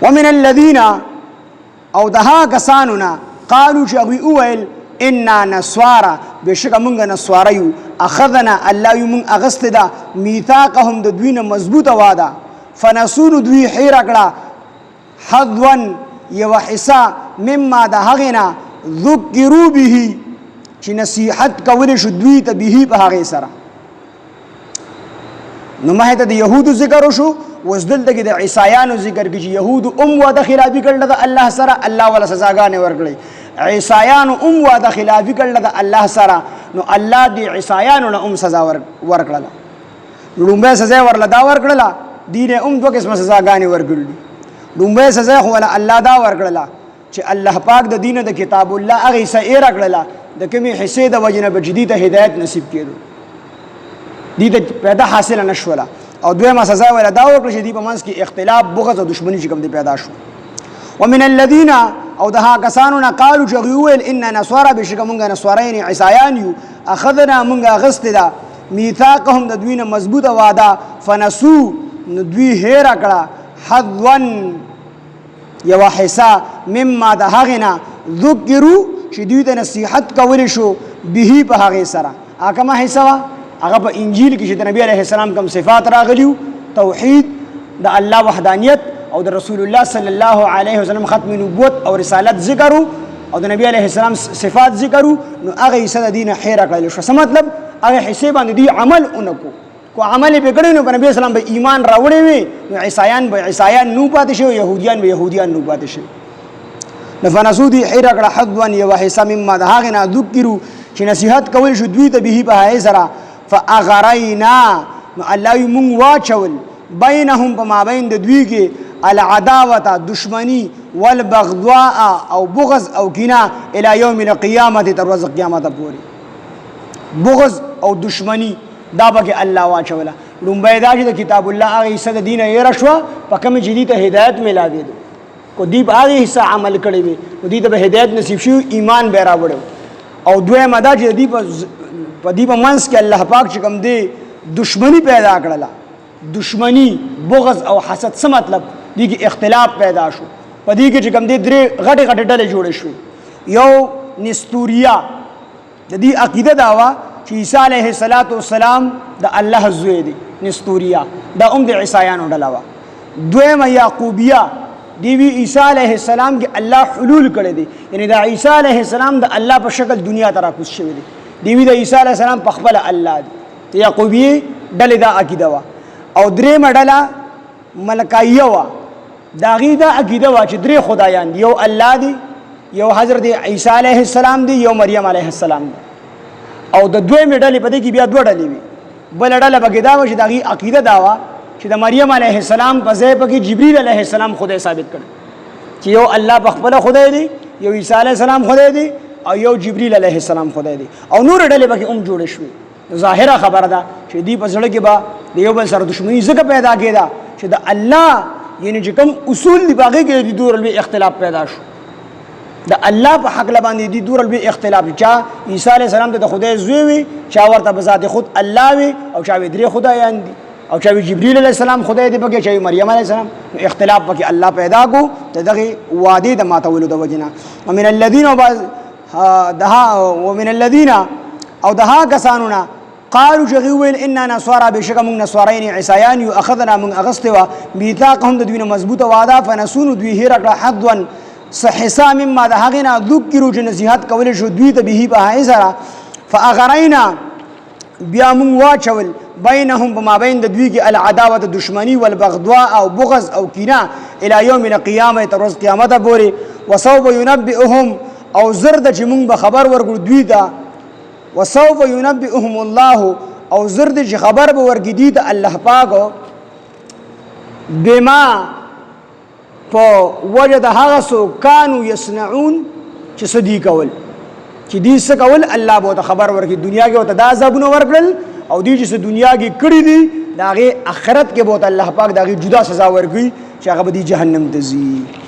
ومن الذين او دها کسانونا قالو چې هغوی وویل انا نسوارا بشکه مونږ نسواره یو اخذنا الله یو مونږ اغستې ده میثاقهم د دوی نه مضبوطه واده فنسو نو دوی هېره کړه حظوا یوه حصه مما د هغې نه ذکرو به چې نصیحت کولی شو دوی ته به په هغې سره نو مخې ته د یهودو ذکر وشو اوس دلته کې د عیسایانو ذکر کې چې یهودو واده خلافي کړله د الله سره الله ولا سزاګانې ورکړئ عیسایانو واده خلافي کړله د الله سره نو الله د عیسایانو نه سزا ورکړله لومبۍ سزا ورله دا ورکړله دي نه دوه قسمه سزاګانې ورکړلې لومبۍ سزا خو ولا الله دا ورکړله چې الله پاک د دین د کتاب الله هغه حصہ یې راکړله د کومې حصې د وجې نه به جدي ته هدایت نصیب کېدو دي ته پیدا حاصله نشوله او دویمه سزا ولا دا ورکړه چې دي په منځ کې اختلاف بغض او دشمنی چې کوم دی پیدا شو ومن الذين او دها کسانو نه قالو چې هغوی وویل ان نصارا بشکه مونږ نصارین عیسایان یو اخذنا مونږ اغستې ده میثاقهم د دوی نه مضبوطه واده فنسو نو دوی هېره کړه حظوا یوه حصه مما د هغې نه ذکرو چې دوی ته نصیحت کولی شو به په هغې سره هغه کومه حصه وه هغه په انجیل کې چې د نبي علیه السلام کوم صفات راغلي توحید د الله وحدانیت او د رسول الله صلی الله علیه وسلم ختم نبوت او رسالت ذکرو او د نبی علیه السلام صفات ذکرو نو هغه حصه د دین خیره کړل شو څه مطلب هغه حصے باندې دی عمل اونکو کو عمل به کړی نو په نبی اسلام به ایمان راوړی وي نو عیسایان به عیسایان نو پاتې شي يهوديان به يهوديان نو پاتې شي نفنسودی حیره کړه حظوا یو حصہ مما د هغه نه ذکرو چې نصیحت کول شو دوی ته به په سره فاغرینا نو الله یې مونږ واچول بینهم په مابین د دوی کې العداوه دشمنی والبغضاء او بغض او کینه الی یوم القیامه تر ورځ قیامت پورې بغض او دشمنی دا به الله واچوله لومبۍ دا چې د کتاب الله هغه حصه د دین یې رشوه په کوم چې دي ته هدایت ملاوي دي کو دی په هغه حصه عمل کړی وي نو دي ته به هدایت نصیب شي ایمان به راوړو او دویمه دا چې دی په دی په منځ کې الله پاک چې کوم دی دشمنی پیدا کړله دشمنی بغض او حسد څه مطلب دی کې اختلاف پیدا شو په دې کې چې کوم دی درې غټې غټې ډلې جوړې شوې یو نستوریا د دې عقیده دا وه چې عیسی علیه السلام د الله زوی دی نستوریا دا د عیسایانو ډله وه دویمه یعقوبیه دی وی عیسی علیه السلام کې الله حلول کړی دی یعنی دا عیسی علیه السلام د الله په شکل دنیا ته راکوز شوی دی دی وی د عیسی علیه السلام په خپله الله دی یعقوبیه ډلې دا عقیده وه او درېیمه ډله ملکایه وه د هغې دا عقیده وه چې درې خدایان دي یو الله دی یو حضرت عیسی علیه السلام دی یو مریم علیه السلام دی او د دویمې ډلې په دې کې بیا دوه ډلې وي بله ډله پکې دا وه چې د هغې عقیده دا وه چې د مریم علیه السلام په ځای پکې جبریل علیه السلام خدای ثابت کړ چې یو الله په خپله خدای دی یو عیسی علیه السلام خدای دی او یو جبریل علیه السلام خدای دی او نور ډلې پکې جوړې شوې ظاهره خبره ده چې دی په زړه کې به د یو بل سره دښمني ځکه پیدا کېده چې د الله یعنی چې کوم اصول دی په هغې کې د دومره لوی اختلاف پیدا شو د الله په حق باندې دي دومره لوی اختلاف چا عیسی علیه السلام ته د خدای زوی وي چا ورته په ذات خود الله وي او چا وي درې خدایان دي او چا وي جبریل علیه السلام خدای دی پکې چا وي مریم علیه السلام اختلاف پکې الله پیدا کو د دغه وعده د ماتولو د وجنه ومن الذين ومن الذين او دها کسانونه قالوا جغويل اننا نصارى بشکه مون نصارین عیسایان یو اخذنا من اغستوا میثاقهم د دوی مضبوطه وعده فنسون دوی هرق حظوا صحصا مما د هغه ذکروا چې نصیحت کول شو دوی ته به په سره فاغرینا بیا مون واچول بینهم بما بین د دوی کې العداوه دشمنی والبغضاء او بغض او کینه الی یوم القیامه تر ورځ قیامت پورې وسوف ينبئهم او زرد چې مون به خبر ورکړو دوی ته وسوف ينبئهم الله او زرد چې خبر به ورکړي دي ته الله پاک بما په وجه د هغه څه کانو یصنعون چې څه دي کول چې دي څه کول الله به ته خبر ورکړي دنیا کې ورته دا عذابونه ورکړل او دي چې دنیا کې کړي دي د هغې آخرت کې به ته الله پاک د هغې جدا سزا ورکړي چې هغه به دي جهنم ته ځي